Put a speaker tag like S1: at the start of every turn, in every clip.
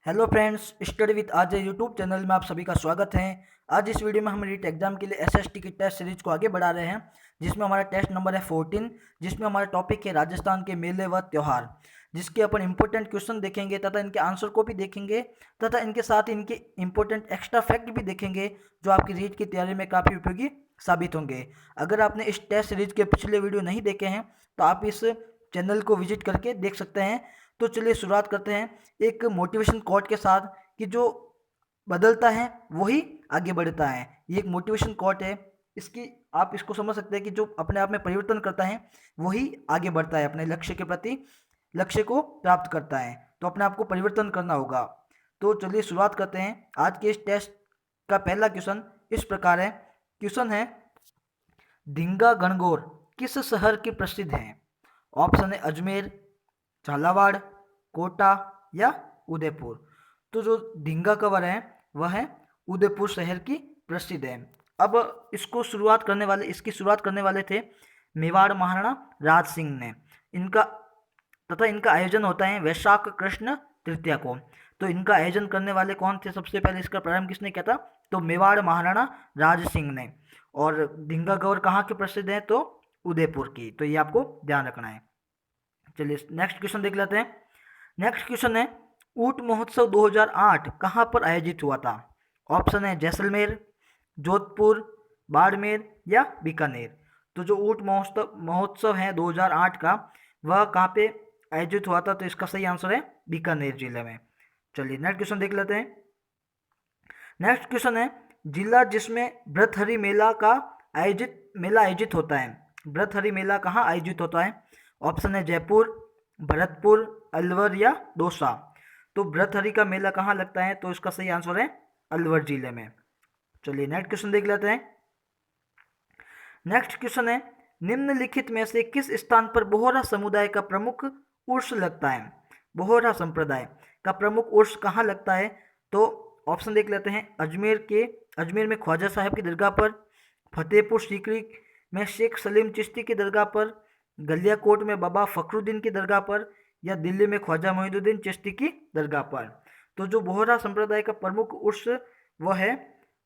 S1: Hello friends, study with Ajay YouTube channel में आप सभी का स्वागत है। आज इस वीडियो में हम रीट एग्जाम के लिए एसएसटी की टेस्ट सीरीज को आगे बढ़ा रहे हैं, जिसमें हमारा टेस्ट नंबर है 14, जिसमें हमारा टॉपिक है राजस्थान के मेले व त्यौहार, जिसके अपन इंपॉर्टेंट क्वेश्चन देखेंगे तथा इनके आंसर को भी देखेंगे तथा इनके साथ इनके इंपॉर्टेंट एक्स्ट्रा फैक्ट भी देखेंगे, जो आपकी रीट की तैयारी में काफ़ी उपयोगी साबित होंगे। अगर आपने इस टेस्ट सीरीज के पिछले वीडियो नहीं देखे हैं तो आप इस चैनल को विजिट करके देख सकते हैं। तो चलिए शुरुआत करते हैं एक मोटिवेशन कोट के साथ कि जो बदलता है वही आगे बढ़ता है। ये एक मोटिवेशन कोट है, इसकी आप इसको समझ सकते हैं कि जो अपने आप में परिवर्तन करता है वही आगे बढ़ता है, अपने लक्ष्य के प्रति लक्ष्य को प्राप्त करता है। तो अपने आप को परिवर्तन करना होगा। तो चलिए शुरुआत करते हैं। आज के इस टेस्ट का पहला क्वेश्चन इस प्रकार है। क्वेश्चन है, ढींगा गणगौर किस शहर की प्रसिद्ध है? ऑप्शन है अजमेर, झालावाड़, कोटा या उदयपुर। तो जो ढींगा कवर है वह है उदयपुर शहर की प्रसिद्ध है। अब इसकी शुरुआत करने वाले थे मेवाड़ महाराणा राज सिंह ने। इनका आयोजन होता है वैशाख कृष्ण तृतीया को। तो इनका आयोजन करने वाले कौन थे? सबसे पहले इसका प्रारंभ किसने किया था? तो मेवाड़ महाराणा राज सिंह ने। और ढींगा गौर कहाँ की प्रसिद्ध है? तो उदयपुर की। तो ये आपको ध्यान रखना है। चलिए नेक्स्ट क्वेश्चन देख लेते हैं। नेक्स्ट क्वेश्चन है, ऊंट महोत्सव 2008 कहाँ पर आयोजित हुआ था? ऑप्शन है जैसलमेर, जोधपुर, बाड़मेर या बीकानेर। तो जो ऊंट महोत्सव है 2008 का, वह कहाँ पे आयोजित हुआ था? तो इसका सही आंसर है बीकानेर जिले में। चलिए नेक्स्ट क्वेश्चन देख लेते हैं। नेक्स्ट क्वेश्चन है, जिला जिसमें भ्रतहरि मेला आयोजित होता है। भ्रतहरि मेला कहाँ आयोजित होता है? ऑप्शन है जयपुर, भरतपुर, अलवर या दौसा। तो भ्रतहरि का मेला कहाँ लगता है? तो इसका सही आंसर है अलवर जिले में। चलिए नेक्स्ट क्वेश्चन देख लेते हैं। नेक्स्ट क्वेश्चन है, निम्नलिखित में से किस स्थान पर बोहरा समुदाय का प्रमुख उर्स लगता है? बोहरा संप्रदाय का प्रमुख उर्स कहाँ लगता है? तो ऑप्शन देख लेते हैं। अजमेर में ख्वाजा साहब की दरगाह पर, फतेहपुर सीकरी में शेख सलीम चिश्ती की दरगाह पर, गलियाकोट में बाबा फखरुद्दीन की दरगाह पर या दिल्ली में ख्वाजा मोइनुद्दीन चिश्ती की दरगाह पर। तो जो बोहरा संप्रदाय का प्रमुख उर्स वह है,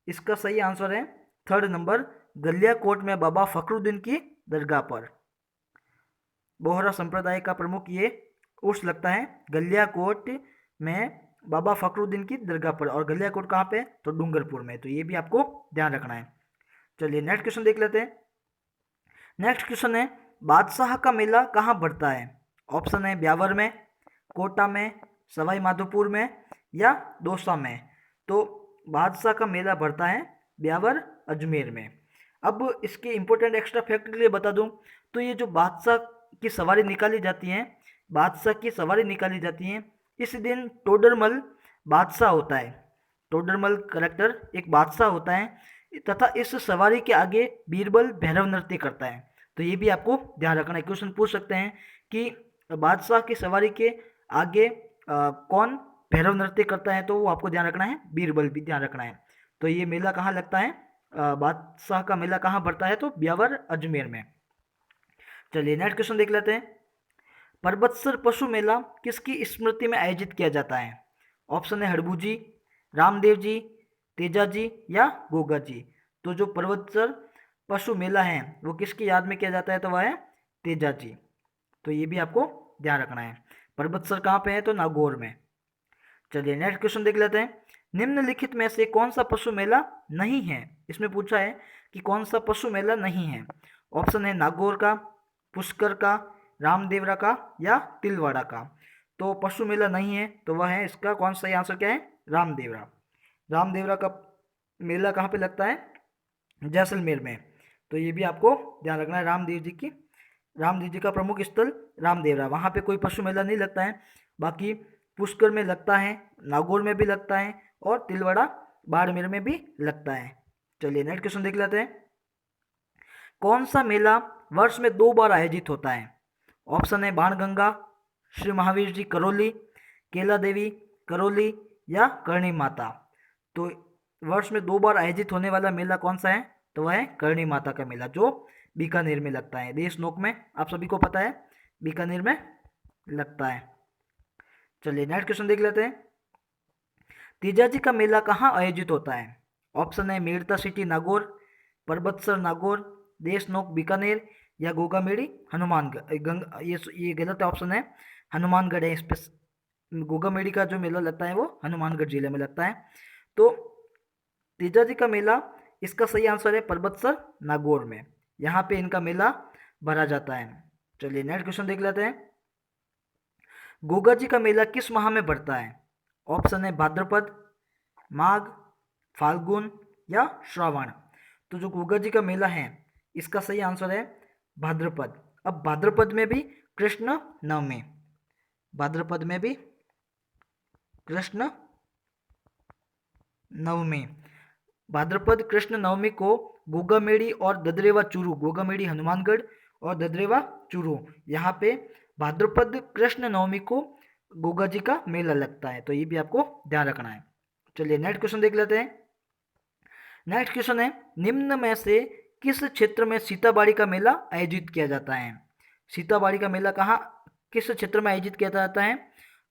S1: इसका सही आंसर है थर्ड नंबर, गलियाकोट में बाबा फखरुद्दीन की दरगाह पर। बोहरा संप्रदाय का प्रमुख ये उर्स लगता है गलियाकोट में बाबा फखरुद्दीन की दरगाह पर। और गलियाकोट कहाँ पे? तो डूंगरपुर में। तो ये भी आपको ध्यान रखना है। चलिए नेक्स्ट क्वेश्चन देख लेते हैं। नेक्स्ट क्वेश्चन है, बादशाह का मेला कहाँ बढ़ता है? ऑप्शन है ब्यावर में, कोटा में, सवाई माधोपुर में या दौसा में। तो बादशाह का मेला बढ़ता है ब्यावर अजमेर में। अब इसके इंपॉर्टेंट एक्स्ट्रा फैक्ट के लिए बता दूं तो ये जो बादशाह की सवारी निकाली जाती है, इस दिन टोडरमल बादशाह होता है। टोडरमल करेक्टर एक बादशाह होता है तथा इस सवारी के आगे बीरबल भैरव नृत्य करता है। तो ये भी आपको ध्यान रखना है। क्वेश्चन पूछ सकते हैं कि बादशाह की सवारी के आगे कौन भैरव नृत्य करता है? तो वो आपको ध्यान रखना है, बीरबल भी ध्यान रखना है। तो ये मेला कहाँ लगता है? बादशाह का मेला कहाँ बढ़ता है? तो ब्यावर अजमेर में। चलिए नेक्स्ट क्वेश्चन देख लेते हैं। पर्वतसर पशु मेला किसकी स्मृति में आयोजित किया जाता है? ऑप्शन है हड़बू जी, रामदेव जी, तेजा जी या गोगा जी। तो जो पर्वतसर पशु मेला है वो किसकी याद में किया जाता है? तो वह है तेजा जी। तो ये भी आपको ध्यान रखना है। पर्वतसर कहाँ पे है? तो नागौर में। चलिए नेक्स्ट क्वेश्चन देख लेते हैं। निम्नलिखित में से कौन सा पशु मेला नहीं है? इसमें पूछा है कि कौन सा पशु मेला नहीं है। ऑप्शन है नागौर का, पुष्कर का, रामदेवरा का या तिलवाड़ा का। तो पशु मेला नहीं है तो वह है, इसका कौन सा आंसर क्या है? रामदेवरा। रामदेवरा का मेला कहाँ पे लगता है? जैसलमेर में। तो ये भी आपको ध्यान रखना है। रामदेव जी का प्रमुख स्थल रामदेवरा, वहाँ पे कोई पशु मेला नहीं लगता है। बाकी पुष्कर में लगता है, नागौर में भी लगता है और तिलवाड़ा बाड़मेर में भी लगता है। चलिए नेक्स्ट क्वेश्चन देख लेते हैं। कौन सा मेला वर्ष में 2 बार आयोजित होता है? ऑप्शन है बाणगंगा, श्री महावीर जी करौली, केला देवी करौली या करणी माता। तो वर्ष में 2 बार आयोजित होने वाला मेला कौन सा है? तो वह है करणी माता का मेला, जो बीकानेर में लगता है। देशनोक में आप सभी को पता है बीकानेर में लगता है। चलिए नेक्स्ट क्वेश्चन देख लेते हैं। तेजाजी का मेला कहाँ आयोजित होता है? ऑप्शन है मेड़ता सिटी नागौर, परबतसर नागौर, देशनोक बीकानेर या गोगामेड़ी हनुमानगढ़। ये गलत ऑप्शन है, हनुमानगढ़ है। इस पे गोगामेड़ी का जो मेला लगता है वो हनुमानगढ़ जिले में लगता है। तो तेजाजी का मेला, इसका सही आंसर है परबतसर नागौर में, यहाँ पे इनका मेला भरा जाता है। चलिए नेक्स्ट क्वेश्चन देख लेते हैं। गोगा जी का मेला किस माह में पड़ता है? ऑप्शन है भाद्रपद, माघ, फाल्गुन या श्रावण। तो जो गोगा जी का मेला है इसका सही आंसर है भाद्रपद। अब भाद्रपद में भी कृष्ण नवमी, भाद्रपद में भी कृष्ण नवमी, भाद्रपद कृष्ण नवमी को गोगामेड़ी और ददरेवा चूरू, गोगामेड़ी हनुमानगढ़ और ददरेवा चूरू, यहाँ पे भाद्रपद कृष्ण नवमी को गोगा जी का मेला लगता है। तो ये भी आपको ध्यान रखना है। चलिए नेक्स्ट क्वेश्चन देख लेते हैं। नेक्स्ट क्वेश्चन है, निम्न में से किस क्षेत्र में सीताबाड़ी का मेला आयोजित किया जाता है? सीताबाड़ी का मेला कहाँ, किस क्षेत्र में आयोजित किया जाता है?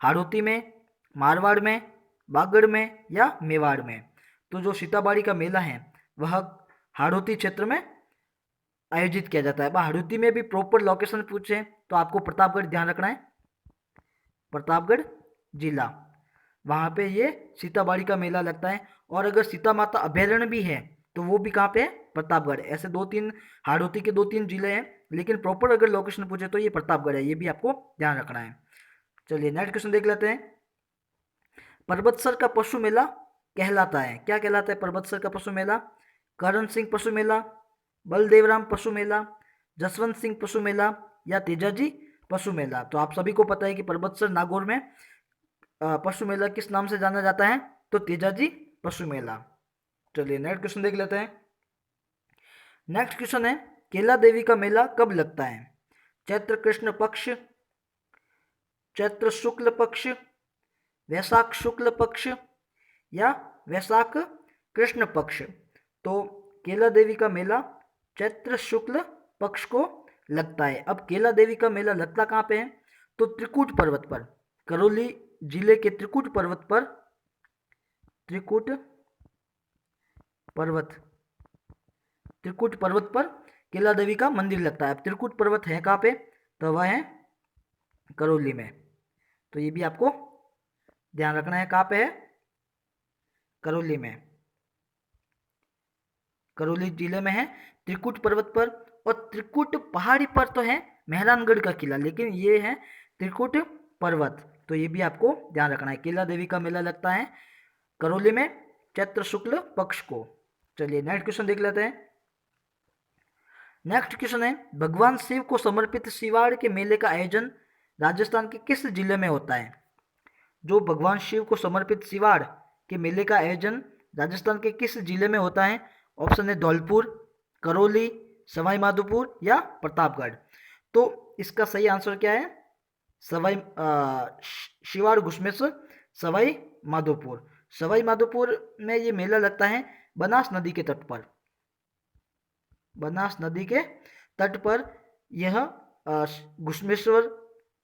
S1: हाड़ौती में, मारवाड़ में, बागड़ में या मेवाड़ में? तो जो सीताबाड़ी का मेला है वह हाड़ौती क्षेत्र में आयोजित किया जाता है। हाड़ौती में भी प्रॉपर लोकेशन पूछे तो आपको प्रतापगढ़ ध्यान रखना है, प्रतापगढ़ जिला, वहाँ पे ये सीताबाड़ी का मेला लगता है। और अगर सीता माता अभयारण्य भी है तो वो भी कहाँ पे है? प्रतापगढ़। ऐसे 2-3 हाड़ौती के 2-3 जिले हैं, लेकिन प्रॉपर अगर लोकेशन पूछे तो ये प्रतापगढ़ है, ये भी आपको ध्यान रखना है। चलिए नेक्स्ट क्वेश्चन देख लेते हैं। परबतसर का पशु मेला कहलाता है, क्या कहलाता है परबतसर का पशु मेला? करण सिंह पशु मेला, बलदेवराम पशु मेला, जसवंत सिंह पशु मेला या तेजाजी पशु मेला? तो आप सभी को पता है कि परबतसर नागौर में पशु मेला किस नाम से जाना जाता है? तो तेजाजी पशु मेला। चलिए नेक्स्ट क्वेश्चन देख लेते हैं। नेक्स्ट क्वेश्चन है, केला देवी का मेला कब लगता है? चैत्र कृष्ण पक्ष, चैत्र शुक्ल पक्ष, वैशाख शुक्ल पक्ष या वैशाख कृष्ण पक्ष? तो केला देवी का मेला चैत्र शुक्ल पक्ष को लगता है। अब केला देवी का मेला लगता कहाँ पे है? तो त्रिकूट पर्वत पर, करौली जिले के त्रिकूट पर्वत पर, त्रिकूट पर्वत पर केला देवी का मंदिर लगता है। अब त्रिकूट पर्वत है कहाँ पे? तो वह है करौली में। तो ये भी आपको ध्यान रखना है, कहाँ पे है? करौली में, करौली जिले में है त्रिकूट पर्वत पर। और त्रिकूट पहाड़ी पर तो है मेहरानगढ़ का किला, लेकिन ये है त्रिकूट पर्वत। तो ये भी आपको ध्यान रखना है। केला देवी का मेला लगता है करौली में चैत्र शुक्ल पक्ष को। चलिए नेक्स्ट क्वेश्चन देख लेते हैं। नेक्स्ट क्वेश्चन है, भगवान शिव को समर्पित शिवाड़ के मेले का आयोजन राजस्थान के किस जिले में होता है? जो भगवान शिव को समर्पित शिवाड़ के मेले का आयोजन राजस्थान के किस जिले में होता है? ऑप्शन है धौलपुर, करौली, सवाई माधोपुर या प्रतापगढ़। तो इसका सही आंसर क्या है? शिवाड़ घुश्मेश्वर सवाई माधोपुर। सवाई माधोपुर में ये मेला लगता है बनास नदी के तट पर, बनास नदी के तट पर यह घुश्मेश्वर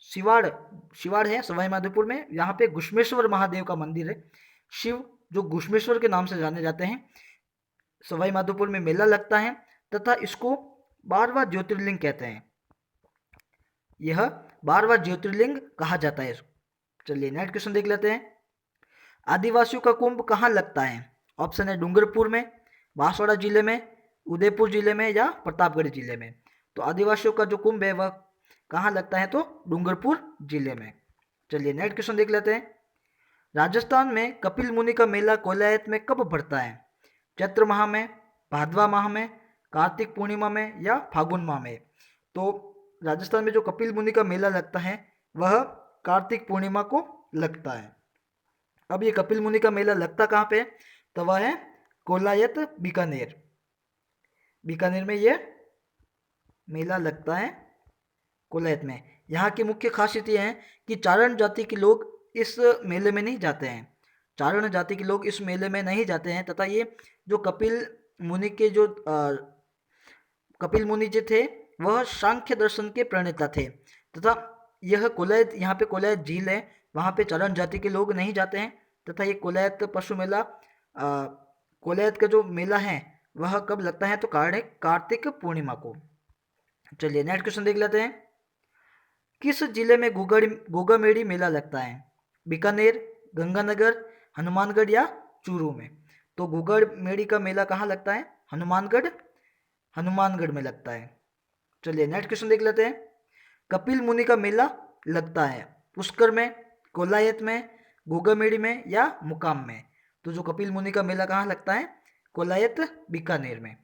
S1: शिवाड़ है सवाई माधोपुर में। यहाँ पे घुश्मेश्वर महादेव का मंदिर है, शिव जो घुश्मेश्वर के नाम से जाने जाते हैं। सवाई माधोपुर में मेला लगता है तथा इसको 12वां ज्योतिर्लिंग कहते हैं, यह 12वां ज्योतिर्लिंग कहा जाता है। चलिए नेक्स्ट क्वेश्चन देख लेते हैं। आदिवासियों का कुंभ कहाँ लगता है? ऑप्शन है डूंगरपुर में, बांसवाड़ा जिले में, उदयपुर जिले में या प्रतापगढ़ जिले में। तो आदिवासियों का जो कुंभ है वह कहाँ लगता है? तो डूंगरपुर जिले में। चलिए नेक्स्ट क्वेश्चन देख लेते हैं। राजस्थान में कपिल मुनि का मेला कोलायत में कब बढ़ता है? चैत्र माह में, भादवा माह में, कार्तिक पूर्णिमा में या फागुन माह में? तो राजस्थान में जो कपिल मुनि का मेला लगता है वह कार्तिक पूर्णिमा को लगता है। अब ये कपिल मुनि का मेला लगता कहाँ पे? तो वह है कोलायत बीकानेर, बीकानेर में ये मेला लगता है कोलायत में। यहाँ की मुख्य खासियत यह है कि चारण जाति के लोग इस मेले में नहीं जाते हैं, चारण जाति के लोग इस मेले में नहीं जाते हैं तथा ये जो कपिल मुनि के जो कपिल मुनि जी थे वह सांख्य दर्शन के प्रणेता थे तथा यह कोलायत, यहाँ पे कोलायत झील है, वहाँ पे चारण जाति के लोग नहीं जाते हैं तथा ये कोलायत पशु मेला कोलायत का जो मेला है वह कब लगता है, तो कार्तिक पूर्णिमा को। चलिए नेक्स्ट क्वेश्चन देख लेते हैं। किस जिले में गोगामेड़ी मेला लगता है? बीकानेर, गंगानगर, हनुमानगढ़ या चूरू में? तो गोगामेड़ी का मेला कहाँ लगता है? हनुमानगढ़ में लगता है। चलिए नेक्स्ट क्वेश्चन देख लेते हैं। कपिल मुनि का मेला लगता है पुष्कर में, कोलायत में, गोगामेड़ी में या मुकाम में? तो जो कपिल मुनि का मेला कहाँ लगता है? कोलायत, बीकानेर में।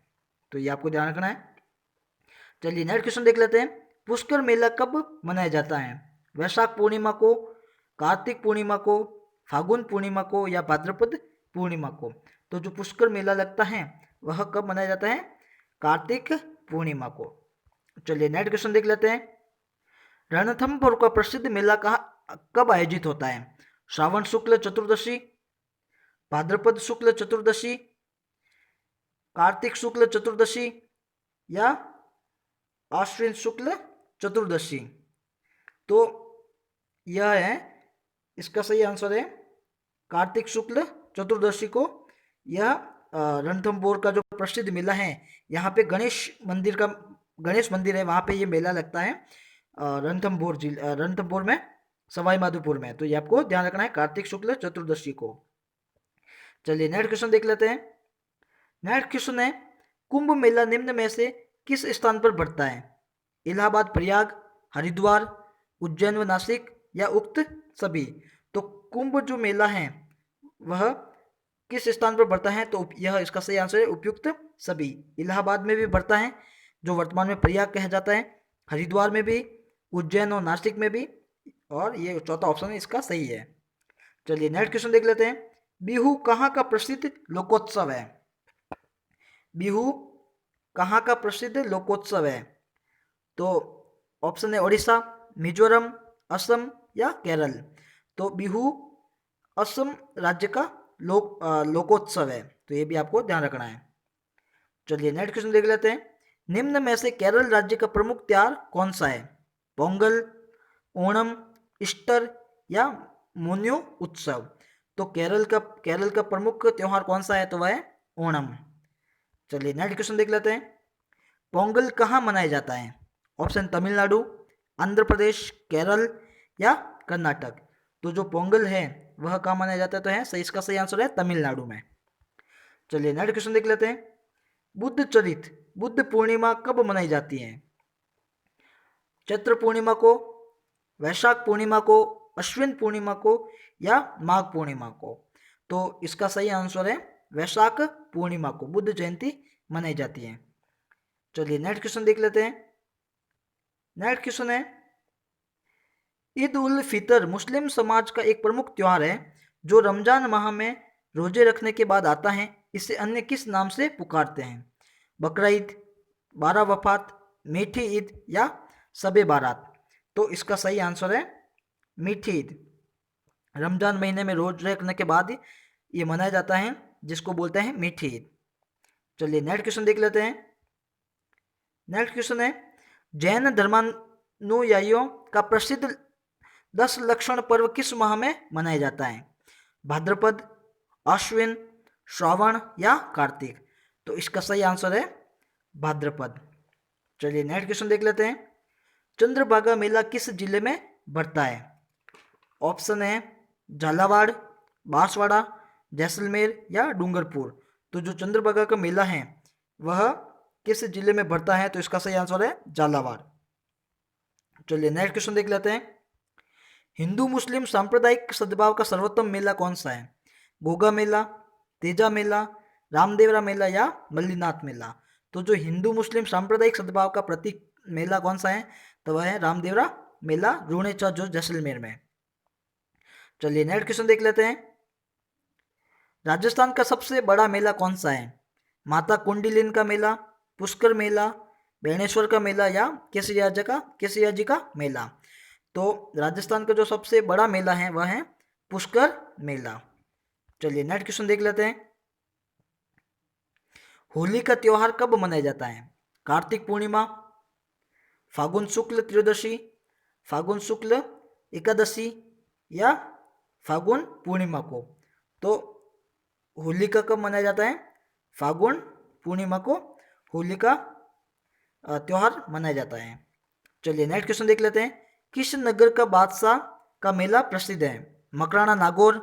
S1: तो ये आपको ध्यान रखना है। चलिए नेक्स्ट क्वेश्चन देख लेते हैं। पुष्कर मेला कब मनाया जाता है? वैशाख पूर्णिमा को, कार्तिक पूर्णिमा को, फागुन पूर्णिमा को या भाद्रपद पूर्णिमा को? तो जो पुष्कर मेला लगता है वह कब मनाया जाता है? कार्तिक पूर्णिमा को। चलिए नेक्स्ट क्वेश्चन देख लेते हैं। रणथंभौर का प्रसिद्ध मेला कब आयोजित होता है? श्रावण शुक्ल चतुर्दशी, भाद्रपद शुक्ल चतुर्दशी, कार्तिक शुक्ल चतुर्दशी या आश्विन शुक्ल चतुर्दशी? तो यह है, इसका सही आंसर है कार्तिक शुक्ल चतुर्दशी को। यह रणथंभौर का जो प्रसिद्ध मेला है, यहाँ पे गणेश मंदिर है, वहाँ पे ये मेला लगता है रणथंभौर में, सवाई माधोपुर में। तो ये आपको ध्यान रखना है, कार्तिक शुक्ल चतुर्दशी को। चलिए नेक्स्ट क्वेश्चन देख लेते हैं। नेक्स्ट क्वेश्चन है, कुंभ मेला निम्न में से किस स्थान पर बढ़ता है? इलाहाबाद, प्रयाग, हरिद्वार, उज्जैन व नासिक या उक्त सभी? तो कुंभ जो मेला है वह किस स्थान पर बढ़ता है? तो यह इसका सही आंसर है उपयुक्त सभी। इलाहाबाद में भी बढ़ता है जो वर्तमान में प्रयाग कहा जाता है, हरिद्वार में भी, उज्जैन और नासिक में भी, और ये चौथा ऑप्शन है इसका सही है। चलिए नेक्स्ट क्वेश्चन देख लेते हैं। बिहू कहाँ का प्रसिद्ध लोकोत्सव है? बिहू कहाँ का प्रसिद्ध लोकोत्सव है? तो ऑप्शन है ओडिशा, मिजोरम, असम या केरल। तो बिहू असम राज्य का लोकोत्सव है, तो ये भी आपको ध्यान रखना है। चलिए नेक्स्ट क्वेश्चन देख लेते हैं। निम्न में से केरल राज्य का प्रमुख त्योहार कौन सा है? पोंगल, ओणम, ईस्टर या मोन्यो उत्सव? तो केरल का प्रमुख त्योहार कौन सा है? तो वह है ओणम। चलिए नेक्स्ट क्वेश्चन देख लेते हैं। पोंगल कहाँ मनाया जाता है? ऑप्शन तमिलनाडु, आंध्र प्रदेश, केरल या कर्नाटक? तो जो पोंगल है वह कहाँ मनाया जाता है? तो है सही, इसका सही आंसर है तमिलनाडु में। चलिए नेक्स्ट क्वेश्चन देख लेते हैं। बुद्ध पूर्णिमा कब मनाई जाती है? चैत्र पूर्णिमा को, वैशाख पूर्णिमा को, अश्विन पूर्णिमा को या माघ पूर्णिमा को? तो इसका सही आंसर है वैशाख पूर्णिमा को बुद्ध जयंती मनाई जाती है। चलिए नेक्स्ट क्वेश्चन देख लेते हैं। नेक्स्ट क्वेश्चन है, ईद उल फितर मुस्लिम समाज का एक प्रमुख त्योहार है जो रमजान माह में रोजे रखने के बाद आता है। इसे अन्य किस नाम से पुकारते हैं? बकरा ईद, बारह वफात, मीठी ईद या शबे बारात? तो इसका सही आंसर है मीठी ईद। रमजान महीने में रोज रखने के बाद ये मनाया जाता है, जिसको बोलते हैं मीठी ईद। चलिए नेक्स्ट क्वेश्चन देख लेते हैं। नेक्स्ट क्वेश्चन है, जैन धर्मानुयायियों का प्रसिद्ध 10 लक्षण पर्व किस माह में मनाया जाता है? भाद्रपद, आश्विन, श्रावण या कार्तिक? तो इसका सही आंसर है भाद्रपद। चलिए नेक्स्ट क्वेश्चन देख लेते हैं। चंद्रभागा मेला किस जिले में बढ़ता है? ऑप्शन है झालावाड़, बांसवाड़ा, जैसलमेर या डूंगरपुर? तो जो चंद्रभागा का मेला है वह किस जिले में बढ़ता है? तो इसका सही आंसर है झालावाड़। चलिए नेक्स्ट क्वेश्चन देख लेते हैं। हिंदू मुस्लिम सांप्रदायिक सद्भाव का सर्वोत्तम मेला कौन सा है? गोगा मेला, तेजा मेला, रामदेवरा मेला या मल्लीनाथ मेला? तो जो हिंदू मुस्लिम सांप्रदायिक सद्भाव का प्रतीक मेला कौन सा है? तो वह है रामदेवरा मेला, रूणेचा जो जैसलमेर में। चलिए नेक्स्ट क्वेश्चन देख लेते हैं। राजस्थान का सबसे बड़ा मेला कौन सा है? माता कुंडलिनी का मेला, पुष्कर मेला, बेणेश्वर का मेला या केसरिया जी का मेला? तो राजस्थान का जो सबसे बड़ा मेला है वह है पुष्कर मेला। चलिए नेक्स्ट क्वेश्चन देख लेते हैं। होली का त्योहार कब मनाया जाता है? कार्तिक पूर्णिमा, फागुन शुक्ल त्रयोदशी, फागुन शुक्ल एकादशी या फागुन पूर्णिमा को? तो होलिका कब मनाया जाता है? फागुन पूर्णिमा को होलिका त्योहार मनाया जाता है। चलिए नेक्स्ट क्वेश्चन देख लेते हैं। किस नगर का बादशाह का मेला प्रसिद्ध है? मकराना नागौर,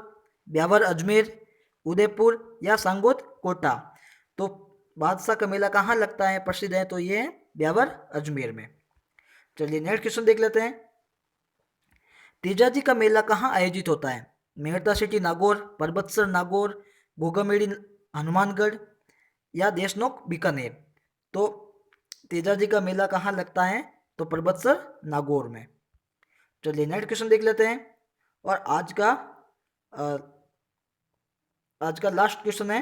S1: ब्यावर अजमेर, उदयपुर या सांगोद कोटा? तो बादशाह का मेला कहाँ लगता है, प्रसिद्ध है? तो ये है ब्यावर अजमेर में। चलिए नेक्स्ट क्वेश्चन देख लेते हैं। तेजाजी का मेला कहाँ आयोजित होता है? मेहता सिटी नागौर, परबतसर नागौर, गोगामेड़ी हनुमानगढ़ या देशनोक बीकानेर? तो तेजाजी का मेला कहाँ लगता है? तो परबतसर नागौर में। चलिए नेक्स्ट क्वेश्चन देख लेते हैं। और आज का लास्ट क्वेश्चन है।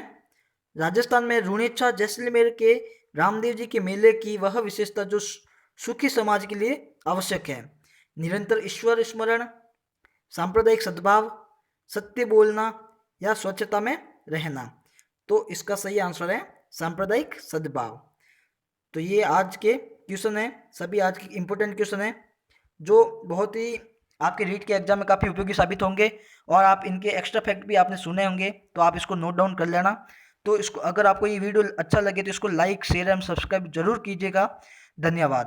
S1: राजस्थान में रूणेछा जैसलमेर के रामदेव जी के मेले की वह विशेषता जो सुखी समाज के लिए आवश्यक है? निरंतर ईश्वर स्मरण, सांप्रदायिक सद्भाव, सत्य बोलना या स्वच्छता में रहना? तो इसका सही आंसर है सांप्रदायिक सद्भाव। तो ये आज के क्वेश्चन है, सभी आज के इम्पोर्टेंट क्वेश्चन है जो बहुत ही आपके रीट के एग्जाम में काफ़ी उपयोगी साबित होंगे। और आप इनके एक्स्ट्रा फैक्ट भी आपने सुने होंगे, तो आप इसको नोट डाउन कर लेना। तो इसको, अगर आपको ये वीडियो अच्छा लगे तो इसको लाइक, शेयर एंड सब्सक्राइब जरूर कीजिएगा। धन्यवाद।